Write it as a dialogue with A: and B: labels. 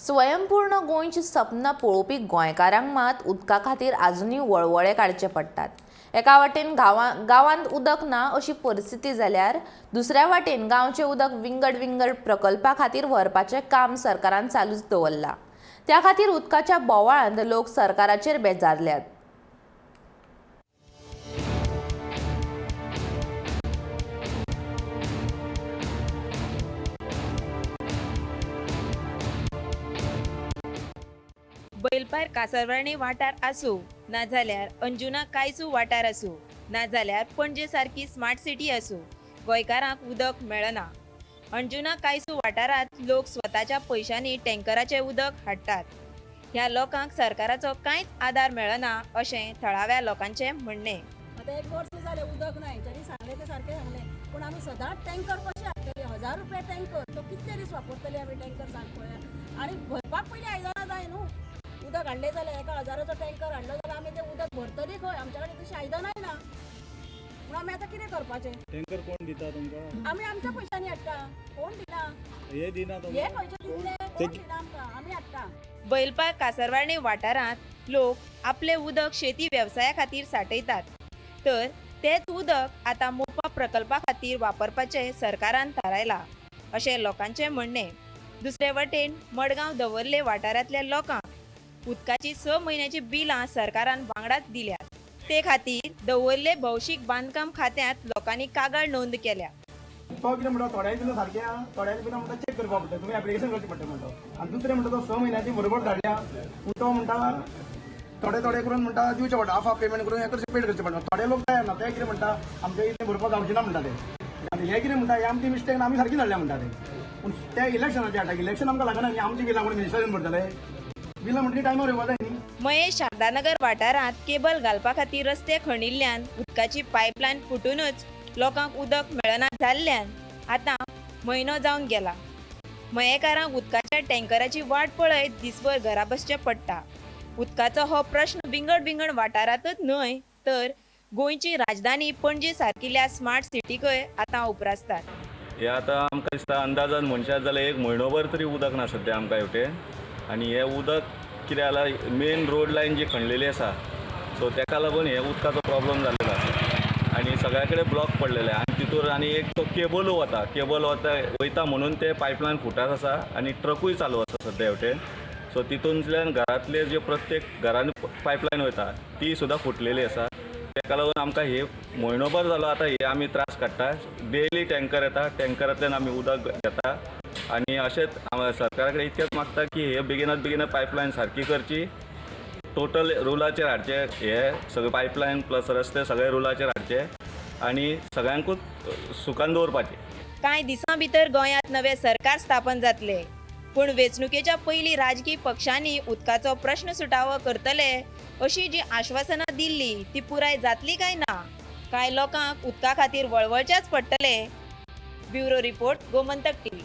A: स्वयंपूर्ण गोंयची सपनां पळोवपी गोंयकारांक मात उदका खातीर आजुनूय वळवळे काडचे पडटात। एका वाटेन गांवांत उदक ना अशी परिस्थिती जाल्यार दुसऱ्या वाटेन गांवचे उदक विंगड विंगड प्रकल्पा खातीर व्हरपाचें काम सरकारान चालूच दवरला। त्या खातीर उदकाच्या बोवाळांत लोक सरकाराचेर बेजारल्यात।
B: बैलपार कासरवाडी वाठार आसूं नाजाल्यार अंजुना कांयचू वाठार आसूं नाजाल्यार पणजे सारकी स्मार्ट सिटी आसूं, गोंयकारांक उदक मेळना। अंजुना कांयचू वाठारांत लोक स्वताच्या पयशांनी टँकराचें उदक हाडटात। ह्या लोकांक सरकाराचो कांयच आदार मेळना अशें थळाव्या लोकांचें म्हणणें।
C: आता 1 वर्ष जालें उदक ना, हेंच्यांनी सांगलें तें सारकें सांगलें, पूण आमी सदांच टँकर कशे हाडटले? 1000 रुपया टँकर, तो कितले दीस वापरतले आमी टँकर? सांग पळोवया। आनी भरपाक पयलीं आयदनां जाय न्हू। उदक हाडलें जाल्यार एका 1000चो टँकर हाडलो जाल्यार आमी तें उदक भरतली खंय? आमच्या कडेन तशीं आयदनांय ना। पूण आमी आतां कितें करपाचें?
D: टँकर कोण दिता तुमकां?
C: आमी आमच्या पयशांनी हाडटा। कोण दिना?
D: हे दिना
C: हे
D: तुमकां?
C: पयशे दितले कोण दिना आमकां? आमी हाडटा।
B: बैलपार कासरवाडी वाठारांत लोक आपले उदक शेती वेवसाया खातीर सांठयतात, तर तेच उदक आतां मोपा प्रकल्पा खातीर वापरपाचें सरकारान थारायलां अशें लोकांचें म्हणणें। दुसरे वटेन मडगांव दवर्ले वाठारांतल्या लोकांक उदकाची 6 म्हयन्याची बिलां सरकारान वांगडाच दिल्यात। ते खातीर दवर्ले भौशीक बांदकाम खात्यांत लोकांनी कागाळ नोंद केल्या।
E: तो कितें म्हणटा, थोड्या बिलां सारकें आहा, थोड्या बिलां म्हणटा चॅक करपा पडटा, तुमी एप्लिकेशन करचें पडटा म्हणटा। आनी दुसरें म्हणटा तो 6 म्हयन्याची बरोबर धाडल्या, पूण तो म्हणटा थोडे करून म्हणटा दिवचें पडटा, हाफ पेमेंट करून हें करचें पेड करचें पडटा। थोडे लोक काय ना, ते कितें म्हणटा आमच्या इतलें भरपाक जावचें ना म्हणटा ते। आनी हे कितें म्हणटा, हे आमची मिस्टेक ना, आमी सारकी धाडल्या म्हणटा ते। पूण त्या इलेक्शनाचे हाडटा, इलेक्शन आमकां लागना न्ही, आमची बिलां कोण मिनिस्टरान भरतले? बिलां म्हणटा टायमार येवपा जाय न्ही।
B: मयेश शारदानगर वाठारांत केबल घालपा खातीर रस्ते खणिल्ल्यान उदकाची पायपलायन फुटूनच लोकांक उदक मेळना जाल्ल्यान आतां म्हयनो जावन गेला। मयेकारांक उदकाच्या टँकराची वाट पळयत दिसभर घरा बसचें पडटा। उदकाचो हो प्रश्न विंगड वाठारांतच न्हय, तर गोंयची राजधानी पणजे सारकिल्ल्या स्मार्ट सिटीकय आतां उपरासतात।
D: हे आतां आमकां दिसता अंदाजान म्हणशात जाल्यार 1 म्हयनोभर तरी उदक ना सद्या आमकां हेवटेन। आनी हे उदक कितें जाला, मेन रोड लायन जी खणलेली आसा, सो तेका लागून हे उदकाचो प्रॉब्लम जाल्लो आसा आनी सगळ्या कडेन ब्लॉक पडलेले। आनी तितूर आनी एक तो केबल वयता म्हणून ते पायपलायन फुटात आसा आनी ट्रकूय चालू आसा सद्या हेवटेन। सो तितूंतल्यान घरांतले जे प्रत्येक घरांनी पायपलायन वयता ती सुद्दां फुटलेली आसा। तेका लागून आमकां हे म्हयनोभर जालो आतां हे आमी त्रास काडटा। डेली टँकर येता, टँकरांतल्यान आमी उदक घेता आनी अशेंच सरकारा कडेन इतकेंच मागता की हे बेगिनात पायपलायन सारकी करची, टोटल रुलाचेर हाडचे, हे सगळे पायपलायन प्लस रस्ते सगळे रुलाचेर हाडचे आनी सगळ्यांकूच सुखान दवरपाचे।
B: कांय दिसां भितर गोंयांत नवें सरकार स्थापन जातलें, पूण वेंचणुकेच्या पयलीं राजकीय पक्षांनी उदकाचो प्रश्न सुटावो करतले अशी जी आश्वासनां दिल्ली ती पुराय जातली काय ना? कांय लोकांक उदका खातीर वळवळचेच पडटले। Bureau report, Gomantak TV.